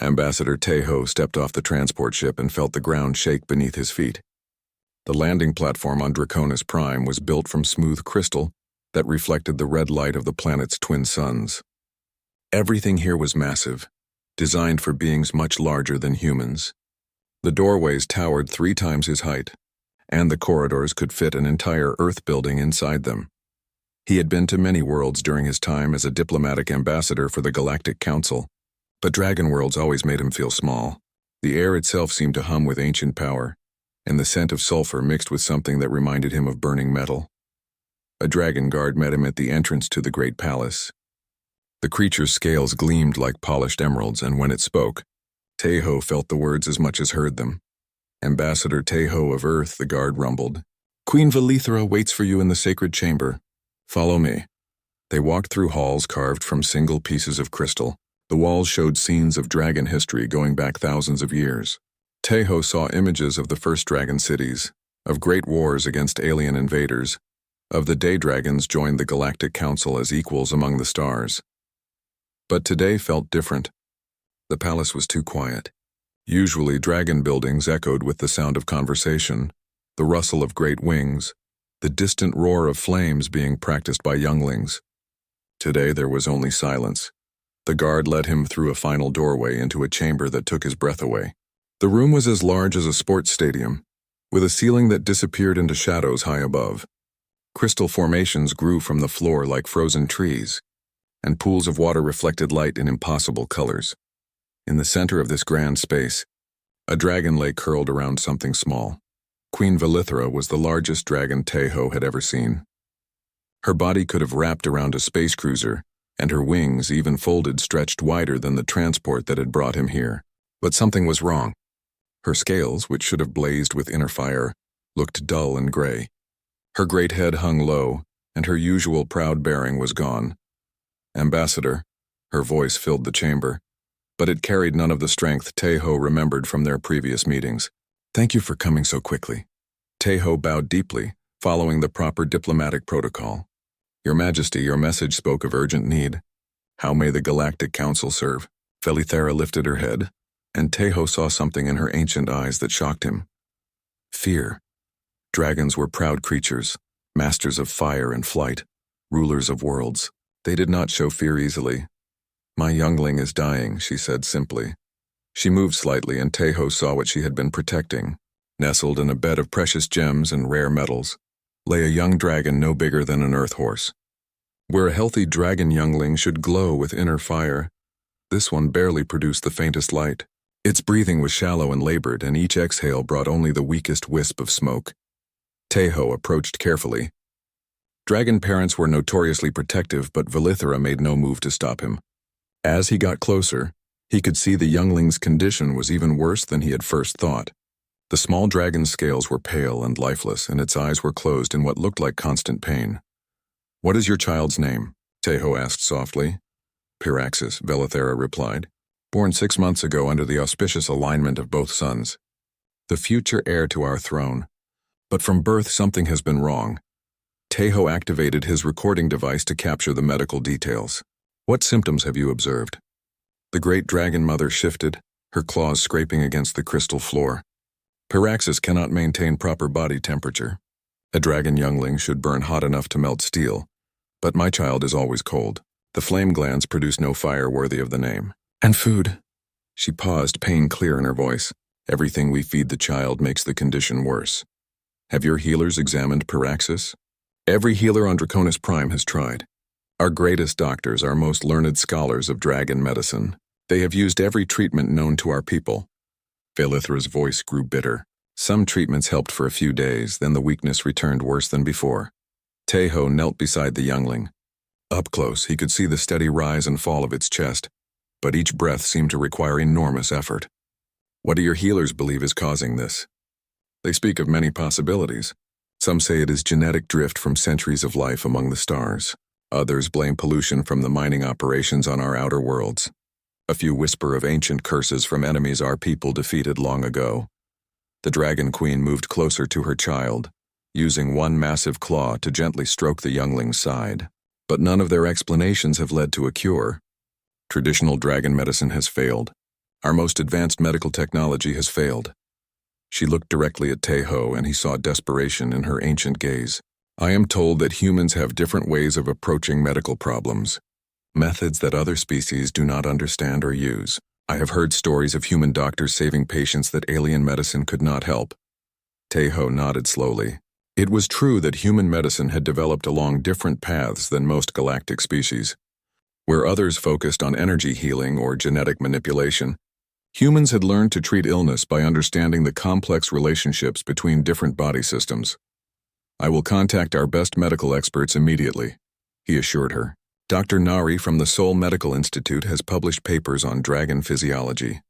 Ambassador Tejo stepped off the transport ship and felt the ground shake beneath his feet. The landing platform on Draconis Prime was built from smooth crystal that reflected the red light of the planet's twin suns. Everything here was massive, designed for beings much larger than humans. The doorways towered 3 times his height, and the corridors could fit an entire Earth building inside them. He had been to many worlds during his time as a diplomatic ambassador for the Galactic Council, but dragon worlds always made him feel small. The air itself seemed to hum with ancient power, and the scent of sulfur mixed with something that reminded him of burning metal. A dragon guard met him at the entrance to the great palace. The creature's scales gleamed like polished emeralds, and when it spoke, Tejo felt the words as much as heard them. "Ambassador Tejo of Earth," the guard rumbled. "Queen Velithra waits for you in the sacred chamber. Follow me." They walked through halls carved from single pieces of crystal. The walls showed scenes of dragon history going back thousands of years. Tejo saw images of the first dragon cities, of great wars against alien invaders, of the day dragons joined the Galactic Council as equals among the stars. But today felt different. The palace was too quiet. Usually dragon buildings echoed with the sound of conversation, the rustle of great wings, the distant roar of flames being practiced by younglings. Today there was only silence. The guard led him through a final doorway into a chamber that took his breath away. The room was as large as a sports stadium, with a ceiling that disappeared into shadows high above. Crystal formations grew from the floor like frozen trees, and pools of water reflected light in impossible colors. In the center of this grand space, a dragon lay curled around something small. Queen Velithra was the largest dragon Tejo had ever seen. Her body could have wrapped around a space cruiser, and her wings, even folded, stretched wider than the transport that had brought him here. But something was wrong. Her scales, which should have blazed with inner fire, looked dull and gray. Her great head hung low, and her usual proud bearing was gone. "Ambassador," her voice filled the chamber, but it carried none of the strength Tejo remembered from their previous meetings. "Thank you for coming so quickly." Tejo bowed deeply, following the proper diplomatic protocol. "Your Majesty, your message spoke of urgent need. How may the Galactic Council serve?" Velithra lifted her head, and Tejo saw something in her ancient eyes that shocked him. Fear. Dragons were proud creatures, masters of fire and flight, rulers of worlds. They did not show fear easily. "My youngling is dying," she said simply. She moved slightly, and Tejo saw what she had been protecting. Nestled in a bed of precious gems and rare metals, lay a young dragon no bigger than an earth horse. Where a healthy dragon youngling should glow with inner fire, this one barely produced the faintest light. Its breathing was shallow and labored, and each exhale brought only the weakest wisp of smoke. Tejo approached carefully. Dragon parents were notoriously protective, but Velithra made no move to stop him. As he got closer, he could see the youngling's condition was even worse than he had first thought. The small dragon's scales were pale and lifeless, and its eyes were closed in what looked like constant pain. "What is your child's name?" Tejo asked softly. "Piraxis," Velithra replied. "Born 6 months ago under the auspicious alignment of both sons. The future heir to our throne. But from birth something has been wrong." Tejo activated his recording device to capture the medical details. "What symptoms have you observed?" The great dragon mother shifted, her claws scraping against the crystal floor. "Piraxis cannot maintain proper body temperature. A dragon youngling should burn hot enough to melt steel, but my child is always cold. The flame glands produce no fire worthy of the name. And food." She paused, pain clear in her voice. "Everything we feed the child makes the condition worse. Have your healers examined Piraxis?" "Every healer on Draconis Prime has tried. Our greatest doctors, our most learned scholars of dragon medicine. They have used every treatment known to our people." Velithra's voice grew bitter. "Some treatments helped for a few days, then the weakness returned worse than before." Tejo knelt beside the youngling. Up close, he could see the steady rise and fall of its chest, but each breath seemed to require enormous effort. "What do your healers believe is causing this?" "They speak of many possibilities. Some say it is genetic drift from centuries of life among the stars. Others blame pollution from the mining operations on our outer worlds. A few whisper of ancient curses from enemies our people defeated long ago." The Dragon Queen moved closer to her child, using one massive claw to gently stroke the youngling's side. "But none of their explanations have led to a cure. Traditional dragon medicine has failed. Our most advanced medical technology has failed. She looked directly at Taeho, and he saw desperation in her ancient gaze. I am told that humans have different ways of approaching medical problems, methods that other species do not understand or use. I have heard stories of human doctors saving patients that alien medicine could not help. Taeho nodded slowly. It was true that human medicine had developed along different paths than most galactic species. Where others focused on energy healing or genetic manipulation, humans had learned to treat illness by understanding the complex relationships between different body systems. I will contact our best medical experts immediately, he assured her. Dr. Nari from the Seoul Medical Institute has published papers on dragon physiology.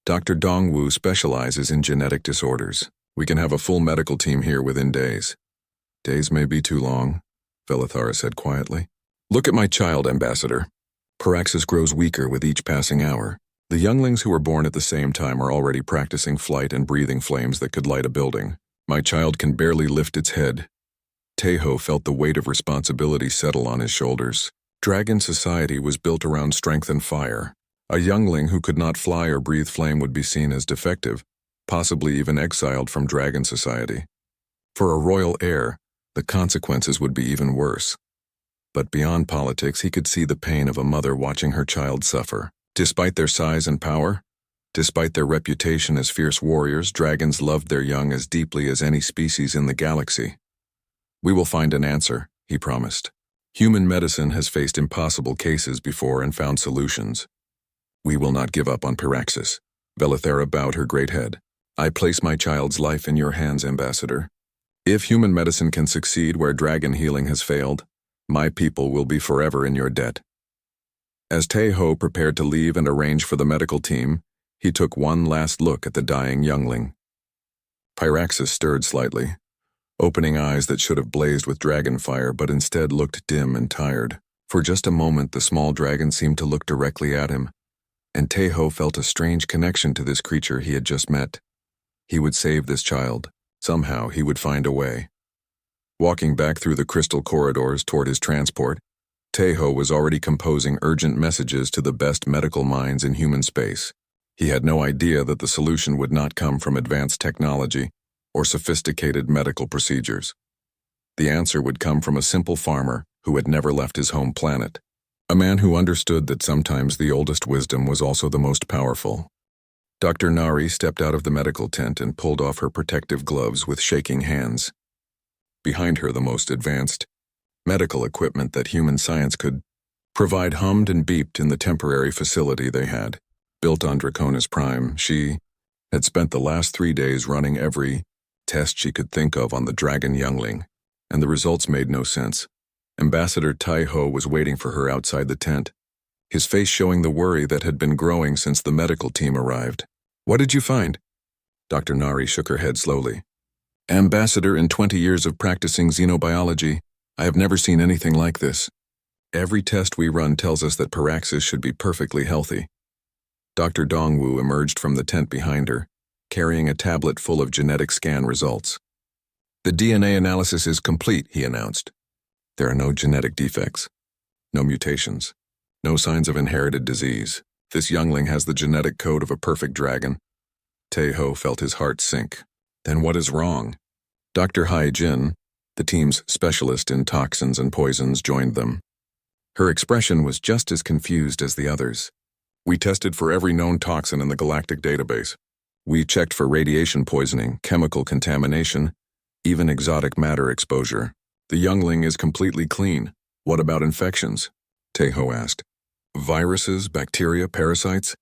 Dr. Dongwu specializes in genetic disorders. We can have a full medical team here within days. Days may be too long, Velithara said quietly. Look at my child, Ambassador. Paraxis grows weaker with each passing hour. The younglings who were born at the same time are already practicing flight and breathing flames that could light a building. My child can barely lift its head. Taeho felt the weight of responsibility settle on his shoulders. Dragon society was built around strength and fire. A youngling who could not fly or breathe flame would be seen as defective, possibly even exiled from dragon society. For a royal heir, the consequences would be even worse. But beyond politics, he could see the pain of a mother watching her child suffer. Despite their size and power, despite their reputation as fierce warriors, dragons loved their young as deeply as any species in the galaxy. We will find an answer, he promised. Human medicine has faced impossible cases before and found solutions. We will not give up on Paraxis. Velithara bowed her great head. I place my child's life in your hands, Ambassador. If human medicine can succeed where dragon healing has failed, my people will be forever in your debt. As Taeho prepared to leave and arrange for the medical team, he took one last look at the dying youngling. Pyraxis stirred slightly, opening eyes that should have blazed with dragon fire but instead looked dim and tired. For just a moment the small dragon seemed to look directly at him, and Taeho felt a strange connection to this creature he had just met. He would save this child. Somehow he would find a way. Walking back through the crystal corridors toward his transport, Taeho was already composing urgent messages to the best medical minds in human space. He had no idea that the solution would not come from advanced technology or sophisticated medical procedures. The answer would come from a simple farmer who had never left his home planet, a man who understood that sometimes the oldest wisdom was also the most powerful. Dr. Nari stepped out of the medical tent and pulled off her protective gloves with shaking hands. Behind her, the most advanced medical equipment that human science could provide hummed and beeped in the temporary facility they had. Built on Draconis Prime, she had spent the last 3 days running every test she could think of on the dragon youngling, and the results made no sense. Ambassador Taeho was waiting for her outside the tent, his face showing the worry that had been growing since the medical team arrived. What did you find? Dr. Nari shook her head slowly. Ambassador, in 20 years of practicing xenobiology, I have never seen anything like this. Every test we run tells us that Paraxis should be perfectly healthy. Dr. Dongwu emerged from the tent behind her, carrying a tablet full of genetic scan results. The DNA analysis is complete, he announced. There are no genetic defects, no mutations, no signs of inherited disease. This youngling has the genetic code of a perfect dragon. Taeho felt his heart sink. Then what is wrong? Dr. Hai Jin, the team's specialist in toxins and poisons, joined them. Her expression was just as confused as the others. We tested for every known toxin in the galactic database. We checked for radiation poisoning, chemical contamination, even exotic matter exposure. The youngling is completely clean. What about infections? Taeho asked. Viruses, bacteria, parasites?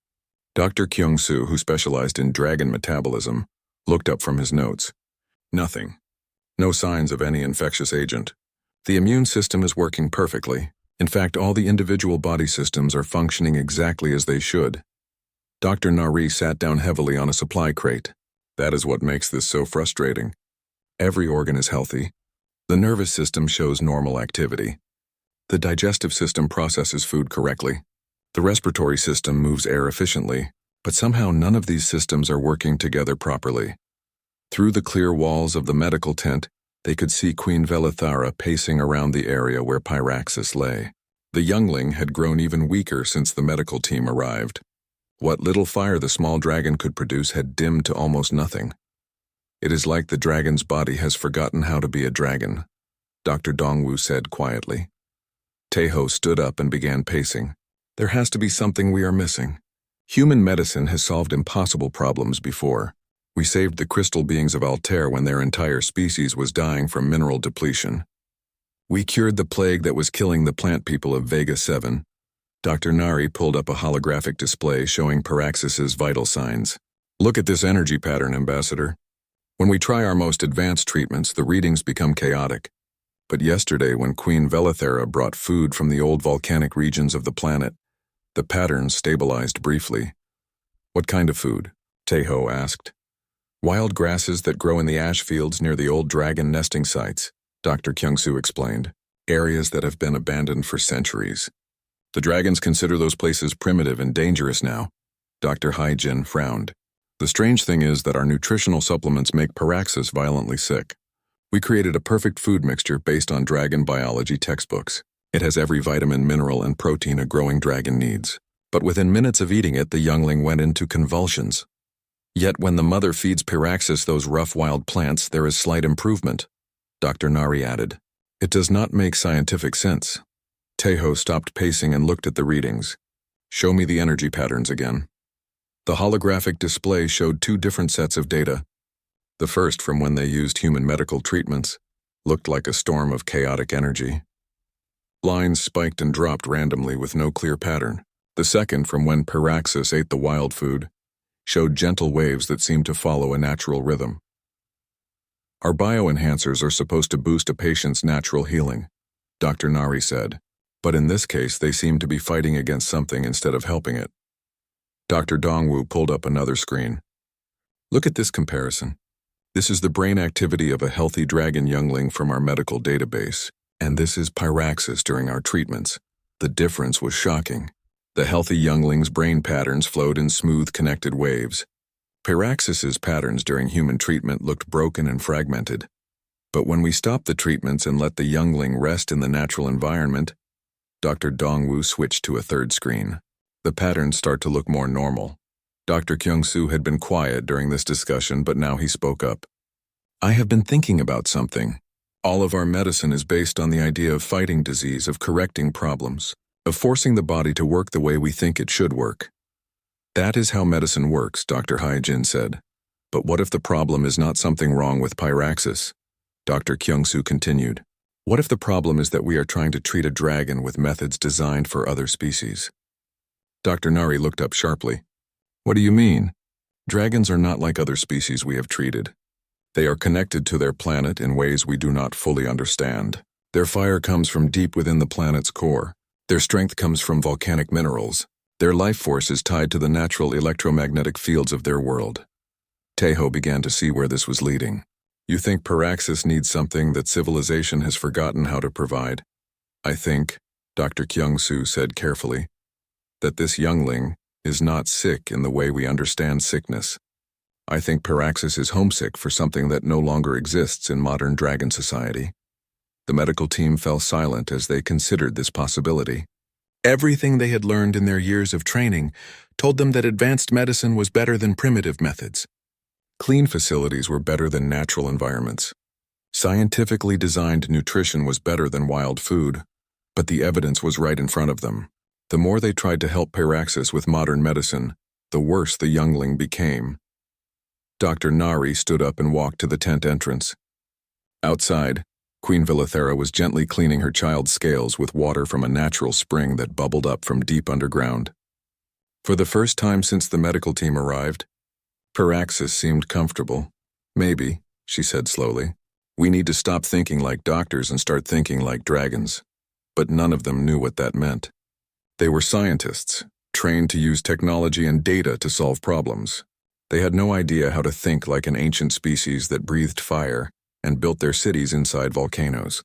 Dr. Kyung-soo, who specialized in dragon metabolism, looked up from his notes. Nothing. No signs of any infectious agent. The immune system is working perfectly. In fact, all the individual body systems are functioning exactly as they should. Dr. Nari sat down heavily on a supply crate. That is what makes this so frustrating. Every organ is healthy. The nervous system shows normal activity. The digestive system processes food correctly. The respiratory system moves air efficiently, but somehow none of these systems are working together properly. Through the clear walls of the medical tent, they could see Queen Velithara pacing around the area where Pyraxis lay. The youngling had grown even weaker since the medical team arrived. What little fire the small dragon could produce had dimmed to almost nothing. "It is like the dragon's body has forgotten how to be a dragon," Dr. Dongwu said quietly. Taeho stood up and began pacing. "There has to be something we are missing. Human medicine has solved impossible problems before. We saved the crystal beings of Altair when their entire species was dying from mineral depletion. We cured the plague that was killing the plant people of Vega 7. Dr. Nari pulled up a holographic display showing Paraxis's vital signs. "Look at this energy pattern, Ambassador. When we try our most advanced treatments, the readings become chaotic. But yesterday, when Queen Velithera brought food from the old volcanic regions of the planet, the patterns stabilized briefly." "What kind of food?" Taeho asked. "Wild grasses that grow in the ash fields near the old dragon nesting sites," Dr. Kyung-soo explained. "Areas that have been abandoned for centuries. The dragons consider those places primitive and dangerous now." Dr. Hai-jin frowned. "The strange thing is that our nutritional supplements make Paraxis violently sick. We created a perfect food mixture based on dragon biology textbooks. It has every vitamin, mineral, and protein a growing dragon needs. But within minutes of eating it, the youngling went into convulsions. Yet when the mother feeds Paraxis those rough wild plants, there is slight improvement," Dr. Nari added. "It does not make scientific sense." Taeho stopped pacing and looked at the readings. "Show me the energy patterns again." The holographic display showed two different sets of data. The first, from when they used human medical treatments, looked like a storm of chaotic energy. Lines spiked and dropped randomly with no clear pattern. The second, from when Paraxis ate the wild food, showed gentle waves that seemed to follow a natural rhythm. "Our bioenhancers are supposed to boost a patient's natural healing," Dr. Nari said, "but in this case they seem to be fighting against something instead of helping it." Dr. Dongwu pulled up another screen. "Look at this comparison. This is the brain activity of a healthy dragon youngling from our medical database, and this is Paraxis during our treatments. The difference was shocking. The healthy youngling's brain patterns flowed in smooth, connected waves. Paraxis's patterns during human treatment looked broken and fragmented. But when we stopped the treatments and let the youngling rest in the natural environment," Dr. Dongwu switched to a third screen. "The patterns start to look more normal." Dr. Kyung-soo had been quiet during this discussion, but now he spoke up. "I have been thinking about something. All of our medicine is based on the idea of fighting disease, of correcting problems, of forcing the body to work the way we think it should work. That is how medicine works," Dr. Hai-jin said. "But what if the problem is not something wrong with Paraxis?" Dr. Kyung-soo continued. "What if the problem is that we are trying to treat a dragon with methods designed for other species?" Dr. Nari looked up sharply. "What do you mean?" "Dragons are not like other species we have treated. They are connected to their planet in ways we do not fully understand. Their fire comes from deep within the planet's core. Their strength comes from volcanic minerals. Their life force is tied to the natural electromagnetic fields of their world." Taeho began to see where this was leading. "You think Paraxis needs something that civilization has forgotten how to provide?" "I think," Dr. Kyung-soo said carefully, "that this youngling is not sick in the way we understand sickness. I think Paraxis is homesick for something that no longer exists in modern dragon society." The medical team fell silent as they considered this possibility. Everything they had learned in their years of training told them that advanced medicine was better than primitive methods. Clean facilities were better than natural environments. Scientifically designed nutrition was better than wild food, but the evidence was right in front of them. The more they tried to help Paraxis with modern medicine, the worse the youngling became. Dr. Nari stood up and walked to the tent entrance. Outside, Queen Velithera was gently cleaning her child's scales with water from a natural spring that bubbled up from deep underground. For the first time since the medical team arrived, Paraxis seemed comfortable. "Maybe," she said slowly, "we need to stop thinking like doctors and start thinking like dragons." But none of them knew what that meant. They were scientists, trained to use technology and data to solve problems. They had no idea how to think like an ancient species that breathed fire and built their cities inside volcanoes.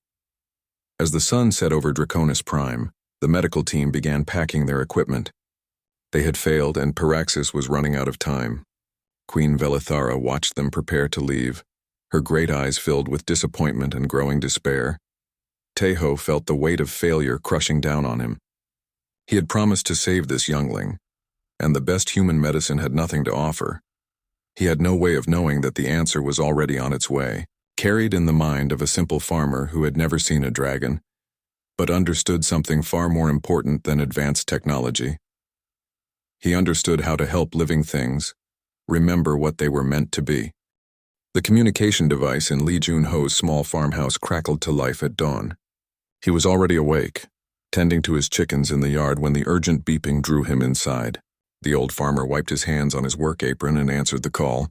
As the sun set over Draconis Prime, the medical team began packing their equipment. They had failed and Paraxis was running out of time. Queen Velithara watched them prepare to leave, her great eyes filled with disappointment and growing despair. Taeho felt the weight of failure crushing down on him. He had promised to save this youngling, and the best human medicine had nothing to offer. He had no way of knowing that the answer was already on its way, carried in the mind of a simple farmer who had never seen a dragon, but understood something far more important than advanced technology. He understood how to help living things remember what they were meant to be. The communication device in Lee Jun-ho's small farmhouse crackled to life at dawn. He was already awake, tending to his chickens in the yard when the urgent beeping drew him inside. The old farmer wiped his hands on his work apron and answered the call,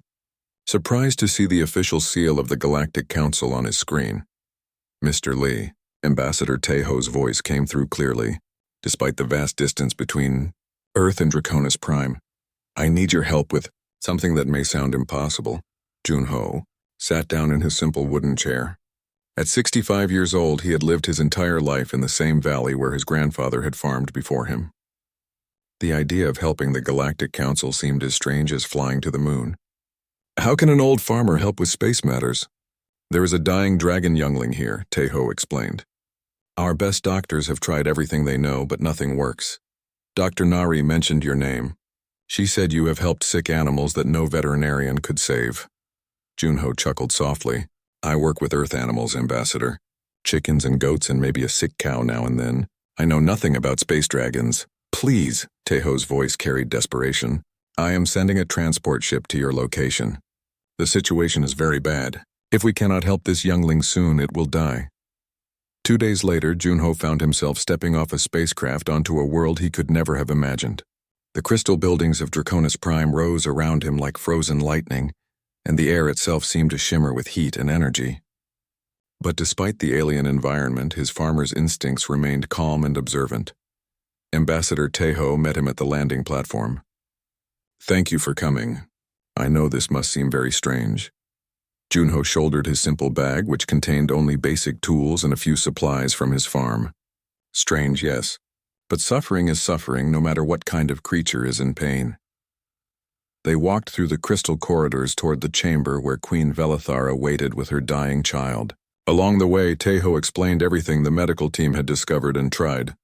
surprised to see the official seal of the Galactic Council on his screen. Mr. Lee, Ambassador Taeho's voice came through clearly, despite the vast distance between Earth and Draconis Prime. I need your help with something that may sound impossible. Jun-ho sat down in his simple wooden chair. At 65 years old, he had lived his entire life in the same valley where his grandfather had farmed before him. The idea of helping the Galactic Council seemed as strange as flying to the moon. How can an old farmer help with space matters? There is a dying dragon youngling here, Taeho explained. Our best doctors have tried everything they know, but nothing works. Dr. Nari mentioned your name. She said you have helped sick animals that no veterinarian could save. Jun-ho chuckled softly. I work with earth animals, Ambassador. Chickens and goats and maybe a sick cow now and then. I know nothing about space dragons. Please, Taeho's voice carried desperation. I am sending a transport ship to your location. The situation is very bad. If we cannot help this youngling soon, it will die. 2 days later, Jun-ho found himself stepping off a spacecraft onto a world he could never have imagined. The crystal buildings of Draconis Prime rose around him like frozen lightning, and the air itself seemed to shimmer with heat and energy. But despite the alien environment, his farmer's instincts remained calm and observant. Ambassador Taeho met him at the landing platform. Thank you for coming. I know this must seem very strange. Jun-ho shouldered his simple bag, which contained only basic tools and a few supplies from his farm. Strange, yes, but suffering is suffering no matter what kind of creature is in pain. They walked through the crystal corridors toward the chamber where Queen Velithara waited with her dying child. Along the way, Taeho explained everything the medical team had discovered and tried.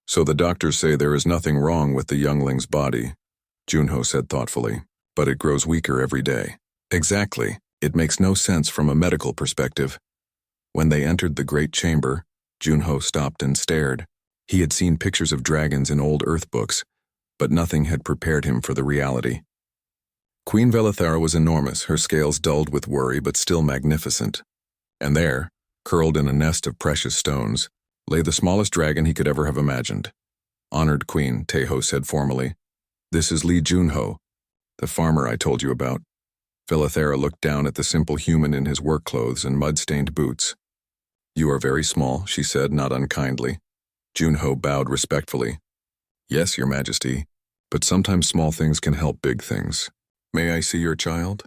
So the doctors say there is nothing wrong with the youngling's body, Jun-ho said thoughtfully, but it grows weaker every day. Exactly. It makes no sense from a medical perspective. When they entered the great chamber, Jun-ho stopped and stared. He had seen pictures of dragons in old Earth books, but nothing had prepared him for the reality. Queen Velithara was enormous, her scales dulled with worry but still magnificent. And there, curled in a nest of precious stones, lay the smallest dragon he could ever have imagined. Honored Queen, Taeho said formally. This is Lee Jun-ho, the farmer I told you about. Velithara looked down at the simple human in his work clothes and mud-stained boots. You are very small, she said, not unkindly. Jun-ho bowed respectfully. Yes, Your Majesty, but sometimes small things can help big things. May I see your child?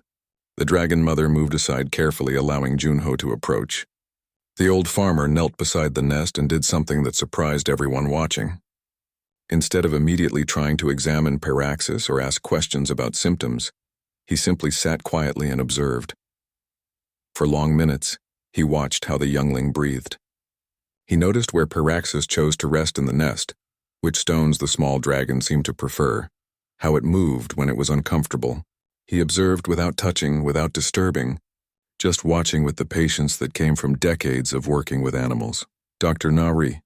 The dragon mother moved aside carefully, allowing Jun-ho to approach. The old farmer knelt beside the nest and did something that surprised everyone watching. Instead of immediately trying to examine Paraxis or ask questions about symptoms, he simply sat quietly and observed. For long minutes, he watched how the youngling breathed. He noticed where Paraxis chose to rest in the nest, which stones the small dragon seemed to prefer, how it moved when it was uncomfortable. He observed without touching, without disturbing, just watching with the patience that came from decades of working with animals. Dr. Nari,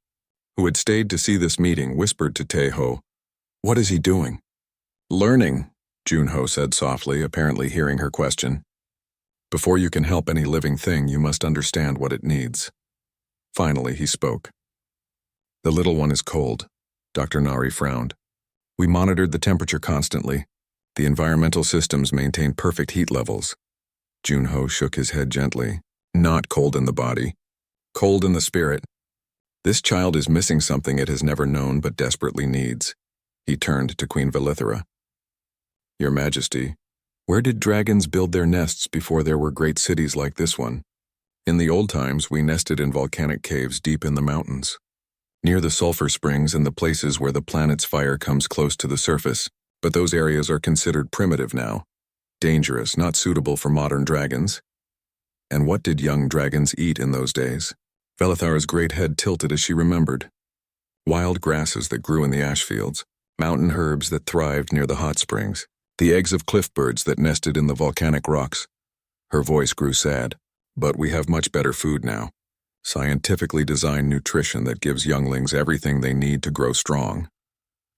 who had stayed to see this meeting, whispered to Taeho, "What is he doing?" "Learning," Jun-ho said softly, apparently hearing her question. "Before you can help any living thing, you must understand what it needs." Finally, he spoke. "The little one is cold," Dr. Nari frowned. "We monitored the temperature constantly. The environmental systems maintain perfect heat levels." Jun-ho shook his head gently. "Not cold in the body. Cold in the spirit. This child is missing something it has never known but desperately needs." He turned to Queen Velithara. "Your Majesty, where did dragons build their nests before there were great cities like this one? In the old times, we nested in volcanic caves deep in the mountains, near the sulfur springs and the places where the planet's fire comes close to the surface, but those areas are considered primitive now. Dangerous, not suitable for modern dragons. And what did young dragons eat in those days?" Velithara's great head tilted as she remembered. Wild grasses that grew in the ash fields, mountain herbs that thrived near the hot springs, the eggs of cliff birds that nested in the volcanic rocks. Her voice grew sad. But we have much better food now. Scientifically designed nutrition that gives younglings everything they need to grow strong.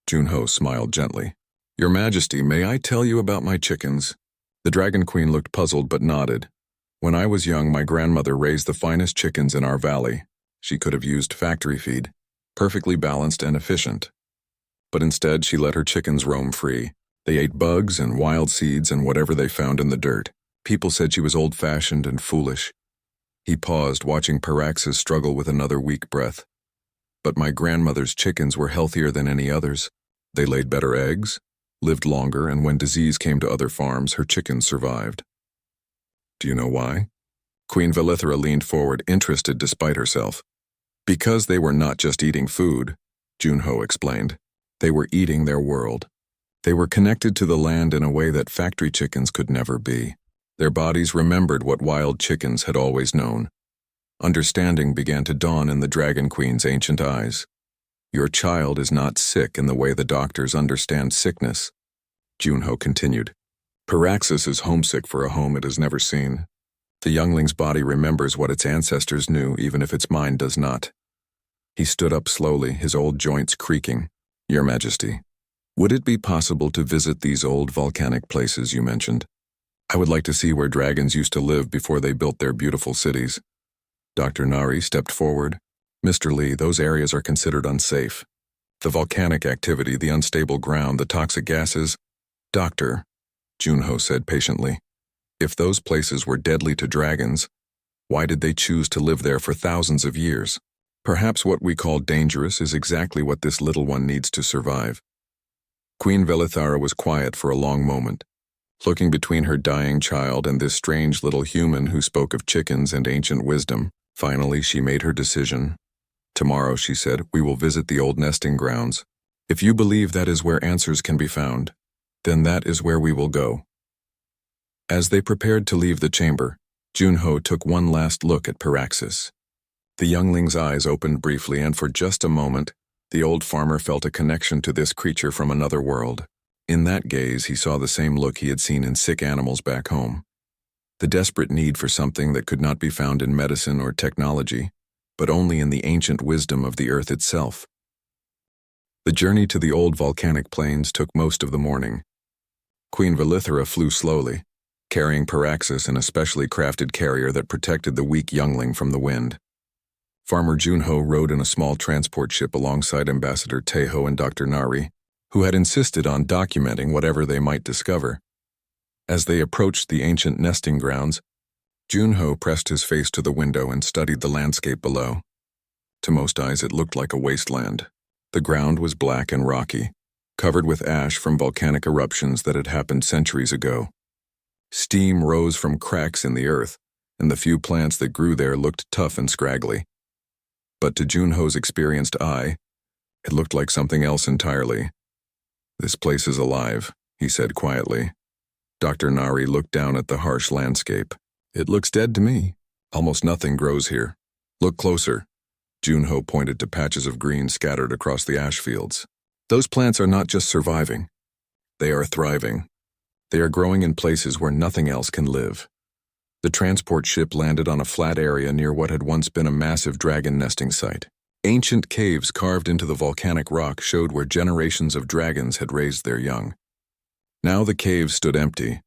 Junho smiled gently. Your Majesty, may I tell you about my chickens? The Dragon Queen looked puzzled but nodded. When I was young, my grandmother raised the finest chickens in our valley. She could have used factory feed, perfectly balanced and efficient. But instead, she let her chickens roam free. They ate bugs and wild seeds and whatever they found in the dirt. People said she was old-fashioned and foolish. He paused, watching Paraxis struggle with another weak breath. But my grandmother's chickens were healthier than any others. They laid better eggs, lived longer, and when disease came to other farms, her chickens survived. Do you know why? Queen Velithra leaned forward, interested despite herself. Because they were not just eating food, Junho explained. They were eating their world. They were connected to the land in a way that factory chickens could never be. Their bodies remembered what wild chickens had always known. Understanding began to dawn in the Dragon Queen's ancient eyes. Your child is not sick in the way the doctors understand sickness, Junho continued. Paraxis is homesick for a home it has never seen. The youngling's body remembers what its ancestors knew, even if its mind does not. He stood up slowly, his old joints creaking. Your Majesty, would it be possible to visit these old volcanic places you mentioned? I would like to see where dragons used to live before they built their beautiful cities. Dr. Nari stepped forward. Mr. Lee, those areas are considered unsafe. The volcanic activity, the unstable ground, the toxic gases. Doctor, Junho said patiently, if those places were deadly to dragons, why did they choose to live there for thousands of years? Perhaps what we call dangerous is exactly what this little one needs to survive. Queen Velithara was quiet for a long moment, looking between her dying child and this strange little human who spoke of chickens and ancient wisdom. Finally, she made her decision. Tomorrow, she said, we will visit the old nesting grounds. If you believe that is where answers can be found, then that is where we will go. As they prepared to leave the chamber, Junho took one last look at Paraxis. The youngling's eyes opened briefly, and for just a moment, the old farmer felt a connection to this creature from another world. In that gaze, he saw the same look he had seen in sick animals back home. The desperate need for something that could not be found in medicine or technology, but only in the ancient wisdom of the earth itself. The journey to the old volcanic plains took most of the morning. Queen Velithra flew slowly, carrying Paraxis in a specially crafted carrier that protected the weak youngling from the wind. Farmer Junho rode in a small transport ship alongside Ambassador Tejo and Dr. Nari, who had insisted on documenting whatever they might discover. As they approached the ancient nesting grounds, Junho pressed his face to the window and studied the landscape below. To most eyes, it looked like a wasteland. The ground was black and rocky, covered with ash from volcanic eruptions that had happened centuries ago. Steam rose from cracks in the earth, and the few plants that grew there looked tough and scraggly. But to Junho's experienced eye, it looked like something else entirely. This place is alive, he said quietly. Dr. Nari looked down at the harsh landscape. It looks dead to me. Almost nothing grows here. Look closer. Junho pointed to patches of green scattered across the ash fields. Those plants are not just surviving. They are thriving. They are growing in places where nothing else can live. The transport ship landed on a flat area near what had once been a massive dragon nesting site. Ancient caves carved into the volcanic rock showed where generations of dragons had raised their young. Now the caves stood empty,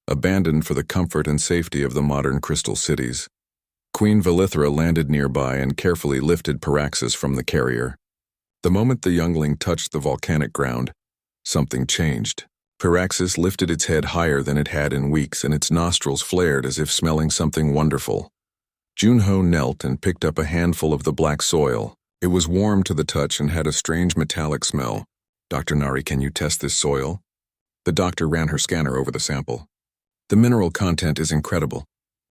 abandoned for the comfort and safety of the modern crystal cities. Queen Velithra landed nearby and carefully lifted Paraxis from the carrier. The moment the youngling touched the volcanic ground, something changed. Paraxis lifted its head higher than it had in weeks, and its nostrils flared as if smelling something wonderful. Junho knelt and picked up a handful of the black soil. It was warm to the touch and had a strange metallic smell. Dr. Nari, can you test this soil? The doctor ran her scanner over the sample. The mineral content is incredible.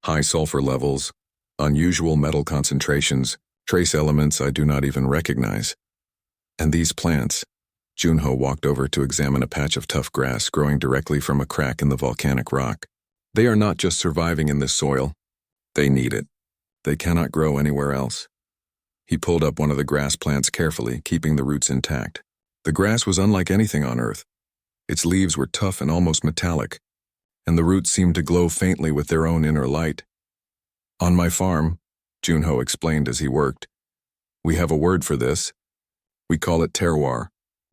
High sulfur levels, unusual metal concentrations, trace elements I do not even recognize. And these plants. Junho walked over to examine a patch of tough grass growing directly from a crack in the volcanic rock. They are not just surviving in this soil. They need it. They cannot grow anywhere else. He pulled up one of the grass plants carefully, keeping the roots intact. The grass was unlike anything on Earth. Its leaves were tough and almost metallic, and the roots seemed to glow faintly with their own inner light. On my farm, Junho explained as he worked, we have a word for this. We call it terroir.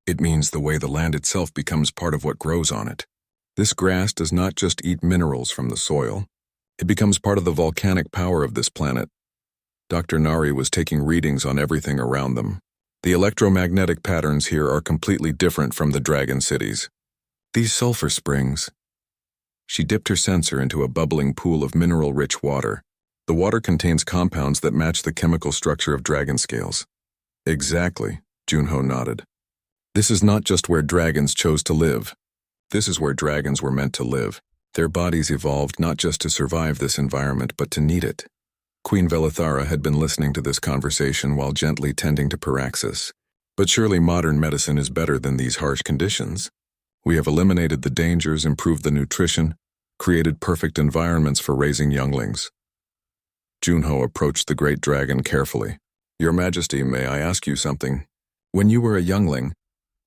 It means the way the land itself becomes part of what grows on it. This grass does not just eat minerals from the soil. It becomes part of the volcanic power of this planet. Dr. Nari was taking readings on everything around them. The electromagnetic patterns here are completely different from the dragon cities. These sulfur springs. She dipped her sensor into a bubbling pool of mineral-rich water. The water contains compounds that match the chemical structure of dragon scales. Exactly, Junho nodded. This is not just where dragons chose to live. This is where dragons were meant to live. Their bodies evolved not just to survive this environment, but to need it. Queen Velithara had been listening to this conversation while gently tending to Paraxis. But surely modern medicine is better than these harsh conditions. We have eliminated the dangers, improved the nutrition, created perfect environments for raising younglings. Junho approached the great dragon carefully. Your Majesty, may I ask you something? When you were a youngling,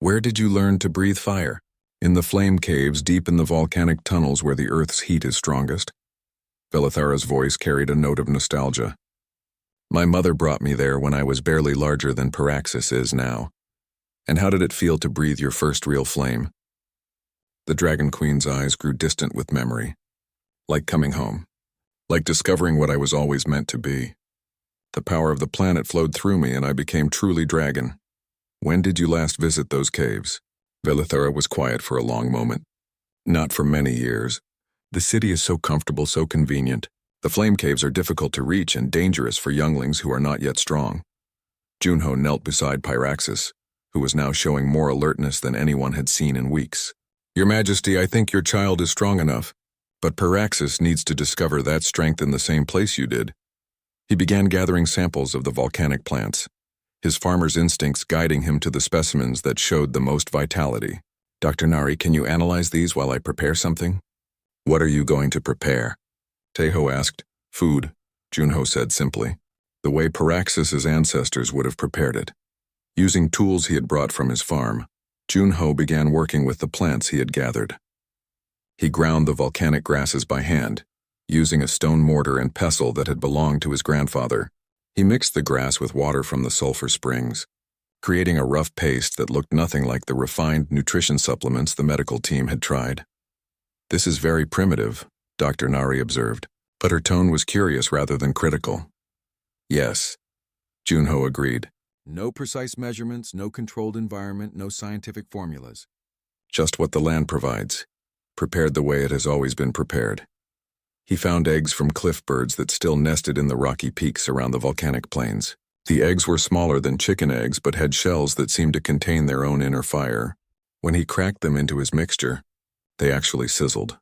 where did you learn to breathe fire? In the flame caves deep in the volcanic tunnels where the Earth's heat is strongest. Velithara's voice carried a note of nostalgia. My mother brought me there when I was barely larger than Paraxis is now. And how did it feel to breathe your first real flame? The Dragon Queen's eyes grew distant with memory. Like coming home. Like discovering what I was always meant to be. The power of the planet flowed through me and I became truly dragon. When did you last visit those caves? Velithara was quiet for a long moment. Not for many years. The city is so comfortable, so convenient. The flame caves are difficult to reach and dangerous for younglings who are not yet strong. Junho knelt beside Pyraxis, who was now showing more alertness than anyone had seen in weeks. Your Majesty, I think your child is strong enough, but Pyraxis needs to discover that strength in the same place you did. He began gathering samples of the volcanic plants, his farmer's instincts guiding him to the specimens that showed the most vitality. Dr. Nari, can you analyze these while I prepare something? What are you going to prepare? Teho asked. Food, Junho said simply, the way Pyraxis' ancestors would have prepared it. Using tools he had brought from his farm, Junho began working with the plants he had gathered. He ground the volcanic grasses by hand, using a stone mortar and pestle that had belonged to his grandfather. He mixed the grass with water from the sulfur springs, creating a rough paste that looked nothing like the refined nutrition supplements the medical team had tried. This is very primitive, Dr. Nari observed, but her tone was curious rather than critical. Yes, Junho agreed. No precise measurements, no controlled environment, no scientific formulas. Just what the land provides, prepared the way it has always been prepared. He found eggs from cliff birds that still nested in the rocky peaks around the volcanic plains. The eggs were smaller than chicken eggs but had shells that seemed to contain their own inner fire. When he cracked them into his mixture, they actually sizzled.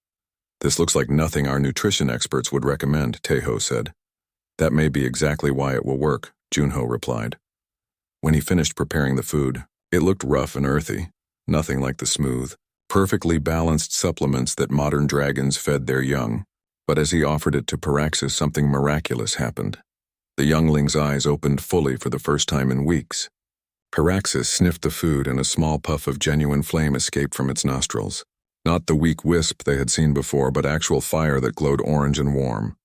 This looks like nothing our nutrition experts would recommend, Teho said. That may be exactly why it will work, Junho replied. When he finished preparing the food, it looked rough and earthy, nothing like the smooth, perfectly balanced supplements that modern dragons fed their young. But as he offered it to Pyraxis, something miraculous happened. The youngling's eyes opened fully for the first time in weeks. Pyraxis sniffed the food and a small puff of genuine flame escaped from its nostrils. Not the weak wisp they had seen before, but actual fire that glowed orange and warm.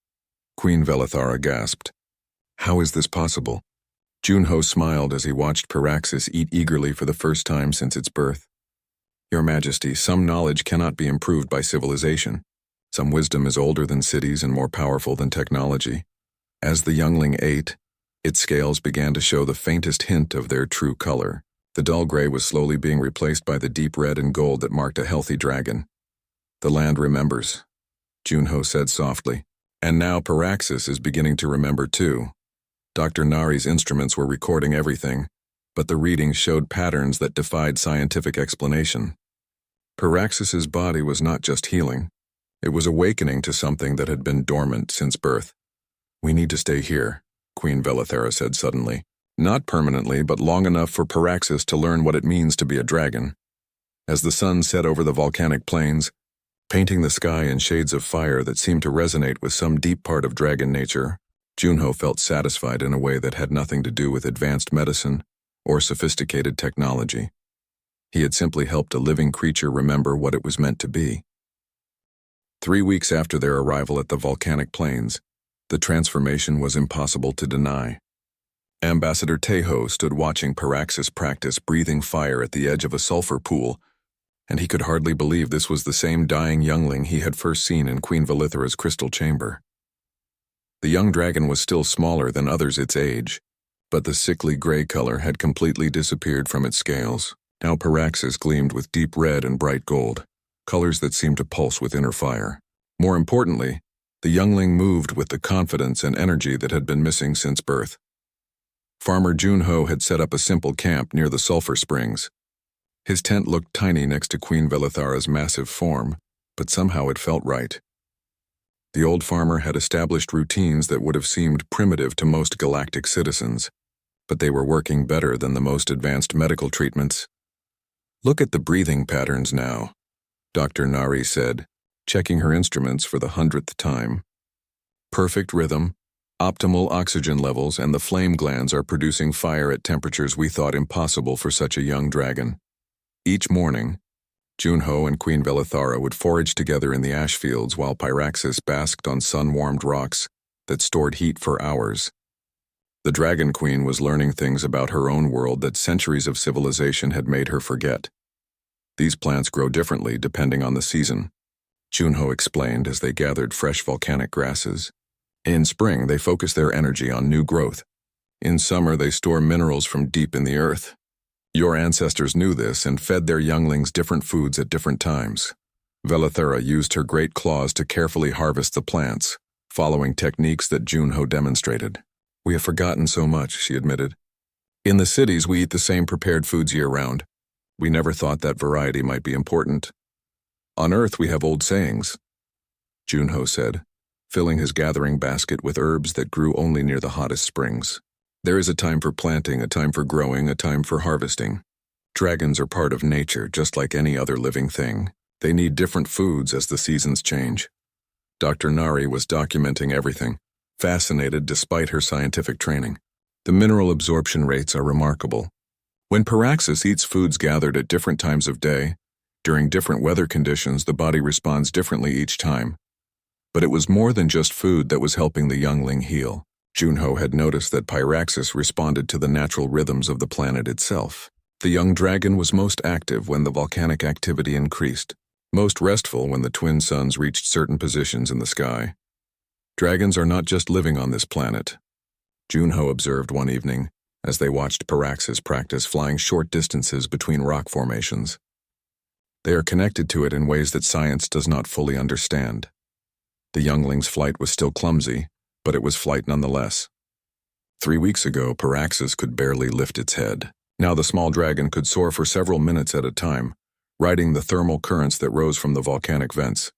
Queen Velithara gasped. How is this possible? Junho smiled as he watched Pyraxis eat eagerly for the first time since its birth. Your Majesty, some knowledge cannot be improved by civilization. Some wisdom is older than cities and more powerful than technology. As the youngling ate, its scales began to show the faintest hint of their true color. The dull gray was slowly being replaced by the deep red and gold that marked a healthy dragon. The land remembers, Junho said softly. And now Pyraxis is beginning to remember too. Dr. Nari's instruments were recording everything, but the readings showed patterns that defied scientific explanation. Pyraxis' body was not just healing. It was awakening to something that had been dormant since birth. We need to stay here, Queen Velithara said suddenly. Not permanently, but long enough for Pyraxis to learn what it means to be a dragon. As the sun set over the volcanic plains, painting the sky in shades of fire that seemed to resonate with some deep part of dragon nature, Junho felt satisfied in a way that had nothing to do with advanced medicine or sophisticated technology. He had simply helped a living creature remember what it was meant to be. 3 weeks after their arrival at the volcanic plains, the transformation was impossible to deny. Ambassador Tejo stood watching Paraxis practice breathing fire at the edge of a sulfur pool, and he could hardly believe this was the same dying youngling he had first seen in Queen Velithera's crystal chamber. The young dragon was still smaller than others its age, but the sickly gray color had completely disappeared from its scales. Now Paraxis gleamed with deep red and bright gold, colors that seemed to pulse with inner fire. More importantly, the youngling moved with the confidence and energy that had been missing since birth. Farmer Junho had set up a simple camp near the sulfur springs. His tent looked tiny next to Queen Velithera's massive form, but somehow it felt right. The old farmer had established routines that would have seemed primitive to most galactic citizens, but they were working better than the most advanced medical treatments. "Look at the breathing patterns now," Dr. Nari said, checking her instruments for the 100th time. "Perfect rhythm, optimal oxygen levels, and the flame glands are producing fire at temperatures we thought impossible for such a young dragon." Each morning, Junho and Queen Velithera would forage together in the ash fields while Pyraxis basked on sun-warmed rocks that stored heat for hours. The Dragon Queen was learning things about her own world that centuries of civilization had made her forget. "These plants grow differently depending on the season," Junho explained as they gathered fresh volcanic grasses. "In spring, they focus their energy on new growth. In summer, they store minerals from deep in the earth. Your ancestors knew this and fed their younglings different foods at different times." Velithera used her great claws to carefully harvest the plants, following techniques that Junho demonstrated. "We have forgotten so much," she admitted. "In the cities, we eat the same prepared foods year-round. We never thought that variety might be important. On Earth, we have old sayings," Junho said, filling his gathering basket with herbs that grew only near the hottest springs. "There is a time for planting, a time for growing, a time for harvesting. Dragons are part of nature, just like any other living thing. They need different foods as the seasons change." Dr. Nari was documenting everything, fascinated despite her scientific training. "The mineral absorption rates are remarkable. When Paraxis eats foods gathered at different times of day, during different weather conditions, the body responds differently each time. But it was more than just food that was helping the youngling heal. Junho had noticed that Pyraxis responded to the natural rhythms of the planet itself. The young dragon was most active when the volcanic activity increased, most restful when the twin suns reached certain positions in the sky. "Dragons are not just living on this planet," Junho observed one evening as they watched Paraxis practice flying short distances between rock formations. "They are connected to it in ways that science does not fully understand." The youngling's flight was still clumsy, but it was flight nonetheless. 3 weeks ago, Paraxis could barely lift its head. Now the small dragon could soar for several minutes at a time, riding the thermal currents that rose from the volcanic vents.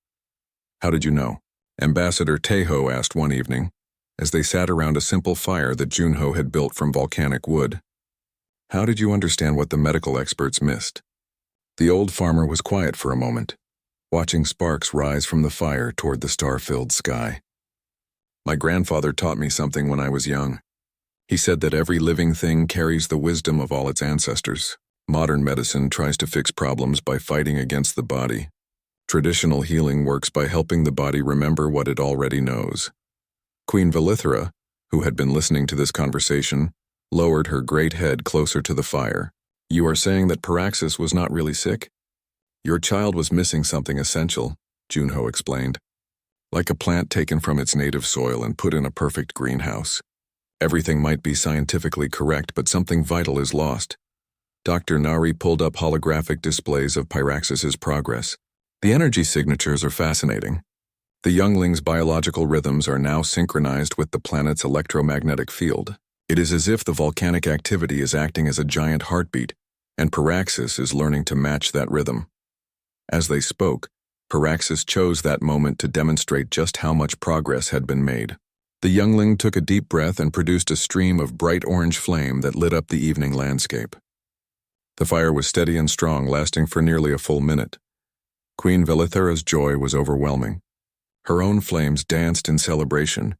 "How did you know?" Ambassador Tejo asked one evening, as they sat around a simple fire that Junho had built from volcanic wood. "How did you understand what the medical experts missed?" The old farmer was quiet for a moment, watching sparks rise from the fire toward the star-filled sky. "My grandfather taught me something when I was young. He said that every living thing carries the wisdom of all its ancestors. Modern medicine tries to fix problems by fighting against the body. Traditional healing works by helping the body remember what it already knows." Queen Velithera, who had been listening to this conversation, lowered her great head closer to the fire. "You are saying that Paraxis was not really sick?" "Your child was missing something essential," Junho explained. "Like a plant taken from its native soil and put in a perfect greenhouse. Everything might be scientifically correct, but something vital is lost." Dr. Nari pulled up holographic displays of Pyraxis's progress. "The energy signatures are fascinating. The youngling's biological rhythms are now synchronized with the planet's electromagnetic field. It is as if the volcanic activity is acting as a giant heartbeat, and Paraxis is learning to match that rhythm." As they spoke, Paraxis chose that moment to demonstrate just how much progress had been made. The youngling took a deep breath and produced a stream of bright orange flame that lit up the evening landscape. The fire was steady and strong, lasting for nearly a full minute. Queen Velithera's joy was overwhelming. Her own flames danced in celebration,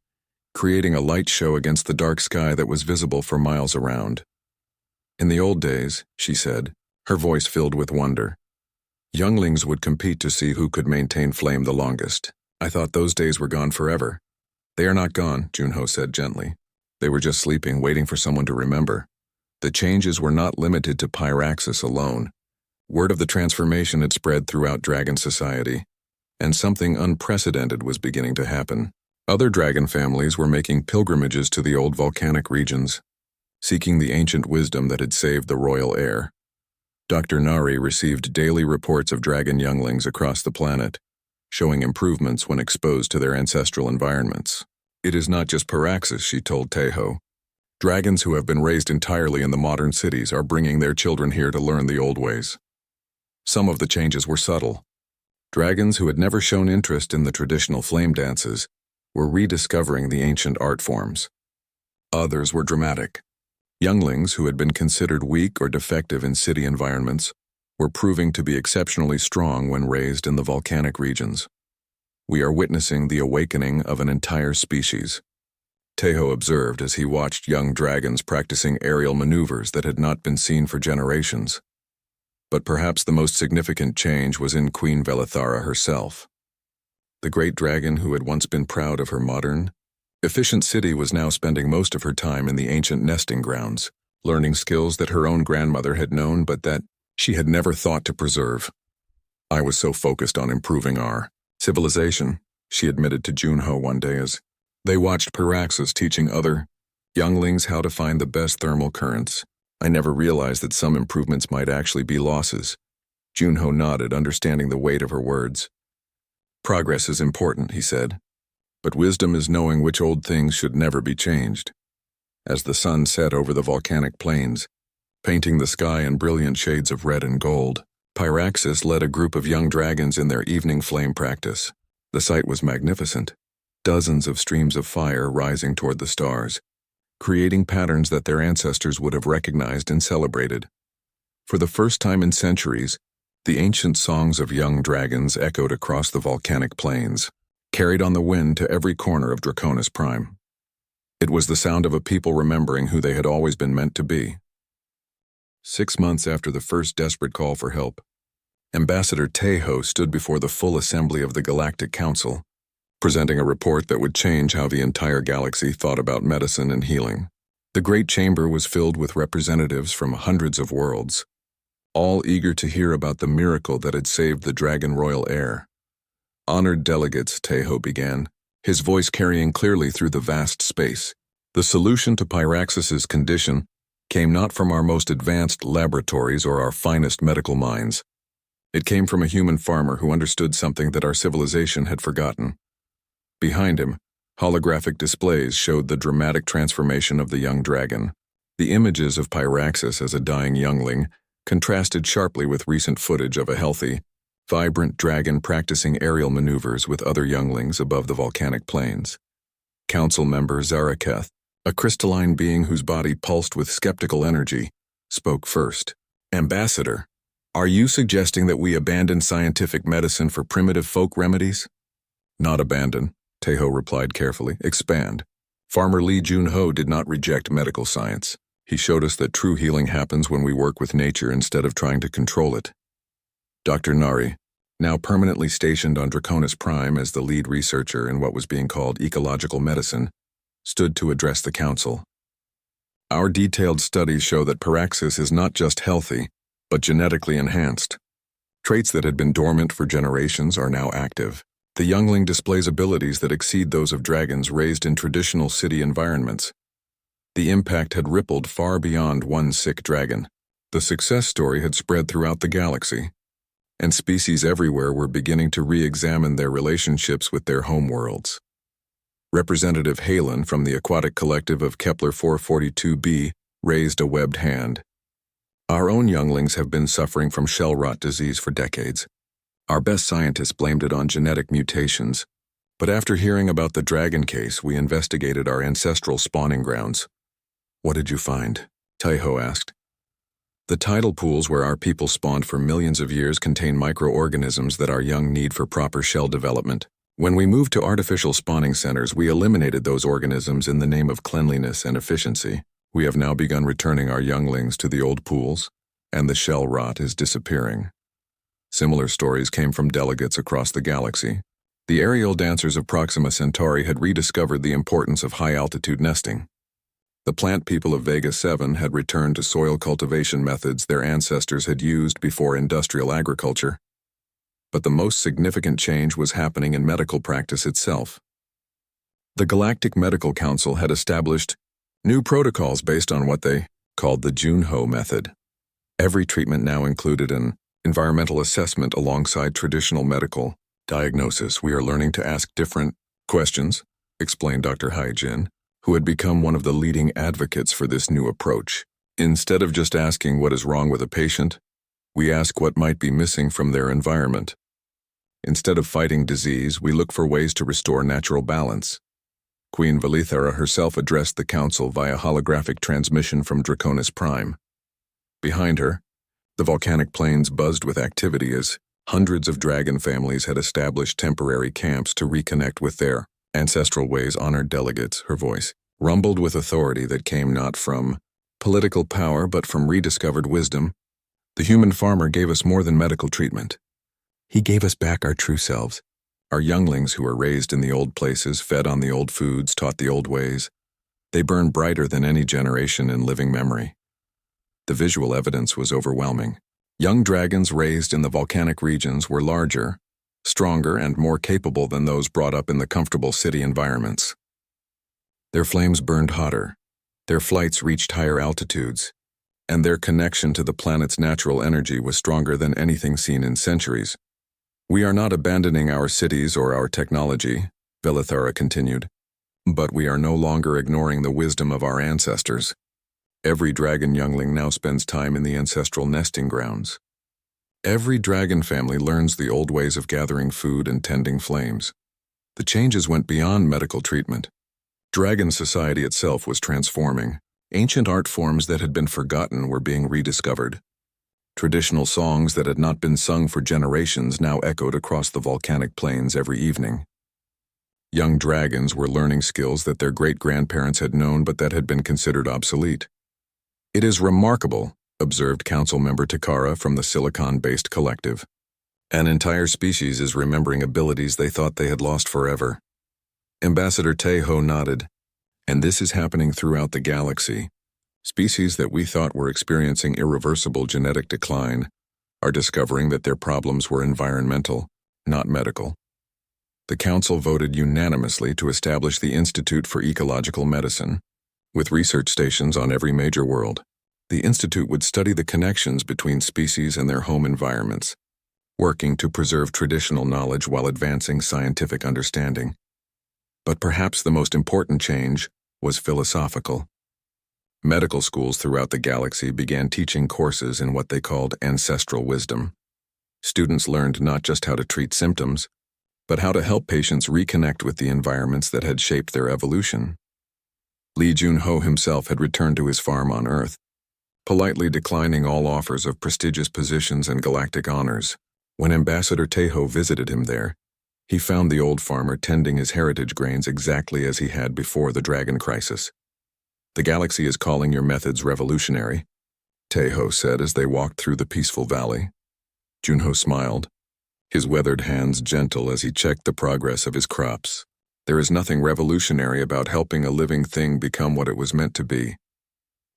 creating a light show against the dark sky that was visible for miles around. "In the old days," she said, her voice filled with wonder. Younglings would compete to see who could maintain flame the longest. I thought those days were gone forever. They are not gone, Junho said gently. They were just sleeping, waiting for someone to remember. The changes were not limited to Pyraxis alone. Word of the transformation had spread throughout dragon society, and something unprecedented was beginning to happen. Other dragon families were making pilgrimages to the old volcanic regions, seeking the ancient wisdom that had saved the royal heir. Dr. Nari received daily reports of dragon younglings across the planet, showing improvements when exposed to their ancestral environments. It is not just Pyraxis, she told Tejo. Dragons who have been raised entirely in the modern cities are bringing their children here to learn the old ways. Some of the changes were subtle. Dragons who had never shown interest in the traditional flame dances were rediscovering the ancient art forms. Others were dramatic. Younglings who had been considered weak or defective in city environments were proving to be exceptionally strong when raised in the volcanic regions. We are witnessing the awakening of an entire species, Tejo observed as he watched young dragons practicing aerial maneuvers that had not been seen for generations. But perhaps the most significant change was in Queen Velithara herself. The great dragon who had once been proud of her modern, efficient city was now spending most of her time in the ancient nesting grounds, learning skills that her own grandmother had known but that she had never thought to preserve. I was so focused on improving our civilization, she admitted to Junho one day as they watched Pyraxis teaching other younglings how to find the best thermal currents. I never realized that some improvements might actually be losses. Junho nodded, understanding the weight of her words. Progress is important, he said, but wisdom is knowing which old things should never be changed. As the sun set over the volcanic plains, painting the sky in brilliant shades of red and gold, Pyraxis led a group of young dragons in their evening flame practice. The sight was magnificent. Dozens of streams of fire rising toward the stars, creating patterns that their ancestors would have recognized and celebrated. For the first time in centuries, the ancient songs of young dragons echoed across the volcanic plains, carried on the wind to every corner of Draconis Prime. It was the sound of a people remembering who they had always been meant to be. 6 months after the first desperate call for help, Ambassador Tejo stood before the full assembly of the Galactic Council, presenting a report that would change how the entire galaxy thought about medicine and healing. The great chamber was filled with representatives from hundreds of worlds, all eager to hear about the miracle that had saved the Dragon Royal heir. Honored delegates, Tejo began, his voice carrying clearly through the vast space. The solution to Pyraxis's condition came not from our most advanced laboratories or our finest medical minds. It came from a human farmer who understood something that our civilization had forgotten. Behind him, holographic displays showed the dramatic transformation of the young dragon. The images of Pyraxis as a dying youngling contrasted sharply with recent footage of a healthy, vibrant dragon practicing aerial maneuvers with other younglings above the volcanic plains. Council member Zaraketh, a crystalline being whose body pulsed with skeptical energy, spoke first. Ambassador, are you suggesting that we abandon scientific medicine for primitive folk remedies? Not abandon, Tejo replied carefully. Expand. Farmer Li Junho did not reject medical science. He showed us that true healing happens when we work with nature instead of trying to control it. Dr. Nari, now permanently stationed on Draconis Prime as the lead researcher in what was being called ecological medicine, stood to address the council. Our detailed studies show that Pyraxis is not just healthy, but genetically enhanced. Traits that had been dormant for generations are now active. The youngling displays abilities that exceed those of dragons raised in traditional city environments. The impact had rippled far beyond one sick dragon. The success story had spread throughout the galaxy, and species everywhere were beginning to re-examine their relationships with their homeworlds. Representative Halen from the aquatic collective of Kepler 442b raised a webbed hand. Our own younglings have been suffering from shell rot disease for decades. Our best scientists blamed it on genetic mutations, but after hearing about the dragon case, we investigated our ancestral spawning grounds. What did you find? Tejo asked. The tidal pools where our people spawned for millions of years contain microorganisms that our young need for proper shell development. When we moved to artificial spawning centers, we eliminated those organisms in the name of cleanliness and efficiency. We have now begun returning our younglings to the old pools, and the shell rot is disappearing. Similar stories came from delegates across the galaxy. The aerial dancers of Proxima Centauri had rediscovered the importance of high-altitude nesting. The plant people of Vega 7 had returned to soil cultivation methods their ancestors had used before industrial agriculture. But the most significant change was happening in medical practice itself. The Galactic Medical Council had established new protocols based on what they called the Junho method. Every treatment now included an environmental assessment alongside traditional medical diagnosis. We are learning to ask different questions, explained Dr. Hai-Jin, who had become one of the leading advocates for this new approach. Instead of just asking what is wrong with a patient, we ask what might be missing from their environment. Instead of fighting disease, we look for ways to restore natural balance. Queen Valithera herself addressed the council via holographic transmission from Draconis Prime. Behind her, the volcanic plains buzzed with activity as hundreds of dragon families had established temporary camps to reconnect with their ancestral ways. Honored delegates, her voice rumbled with authority that came not from political power but from rediscovered wisdom. The human farmer gave us more than medical treatment. He gave us back our true selves, our younglings who were raised in the old places, fed on the old foods, taught the old ways. They burn brighter than any generation in living memory. The visual evidence was overwhelming. Young dragons raised in the volcanic regions were larger, stronger, and more capable than those brought up in the comfortable city environments. Their flames burned hotter, their flights reached higher altitudes, and their connection to the planet's natural energy was stronger than anything seen in centuries. We are not abandoning our cities or our technology, Valithera continued, but we are no longer ignoring the wisdom of our ancestors. Every dragon youngling now spends time in the ancestral nesting grounds. Every dragon family learns the old ways of gathering food and tending flames. The changes went beyond medical treatment. Dragon society itself was transforming. Ancient art forms that had been forgotten were being rediscovered. Traditional songs that had not been sung for generations now echoed across the volcanic plains every evening. Young dragons were learning skills that their great-grandparents had known but that had been considered obsolete. It is remarkable, observed Council Member Takara from the Silicon-based collective. An entire species is remembering abilities they thought they had lost forever. Ambassador Tejo nodded. And this is happening throughout the galaxy. Species that we thought were experiencing irreversible genetic decline are discovering that their problems were environmental, not medical. The Council voted unanimously to establish the Institute for Ecological Medicine. With research stations on every major world, the Institute would study the connections between species and their home environments, working to preserve traditional knowledge while advancing scientific understanding. But perhaps the most important change was philosophical. Medical schools throughout the galaxy began teaching courses in what they called ancestral wisdom. Students learned not just how to treat symptoms, but how to help patients reconnect with the environments that had shaped their evolution. Li Junho himself had returned to his farm on Earth, politely declining all offers of prestigious positions and galactic honors. When Ambassador Tejo visited him there, he found the old farmer tending his heritage grains exactly as he had before the dragon crisis. The galaxy is calling your methods revolutionary, Tejo said as they walked through the peaceful valley. Junho smiled, his weathered hands gentle as he checked the progress of his crops. There is nothing revolutionary about helping a living thing become what it was meant to be.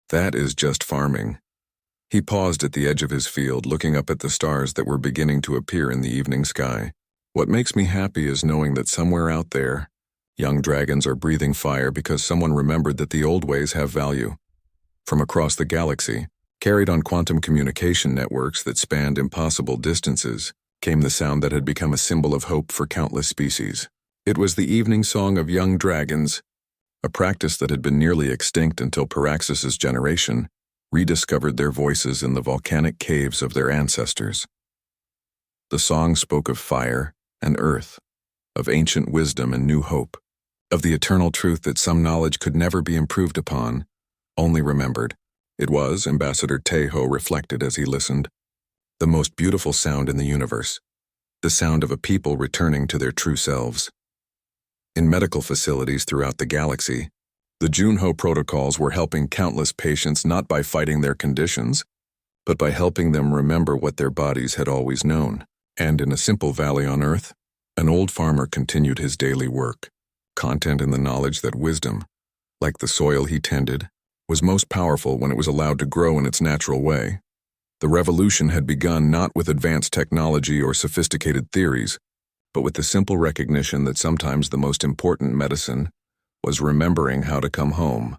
That is just farming. He paused at the edge of his field, looking up at the stars that were beginning to appear in the evening sky. What makes me happy is knowing that somewhere out there, young dragons are breathing fire because someone remembered that the old ways have value. From across the galaxy, carried on quantum communication networks that spanned impossible distances, came the sound that had become a symbol of hope for countless species. It was the evening song of young dragons, a practice that had been nearly extinct until Paraxis's generation rediscovered their voices in the volcanic caves of their ancestors. The song spoke of fire and earth, of ancient wisdom and new hope, of the eternal truth that some knowledge could never be improved upon, only remembered. It was, Ambassador Tejo reflected as he listened, the most beautiful sound in the universe, the sound of a people returning to their true selves. In medical facilities throughout the galaxy, the Junho protocols were helping countless patients not by fighting their conditions, but by helping them remember what their bodies had always known. And in a simple valley on earth, an old farmer continued his daily work, content in the knowledge that wisdom, like the soil he tended, was most powerful when it was allowed to grow in its natural way. The revolution had begun not with advanced technology or sophisticated theories, but with the simple recognition that sometimes the most important medicine was remembering how to come home.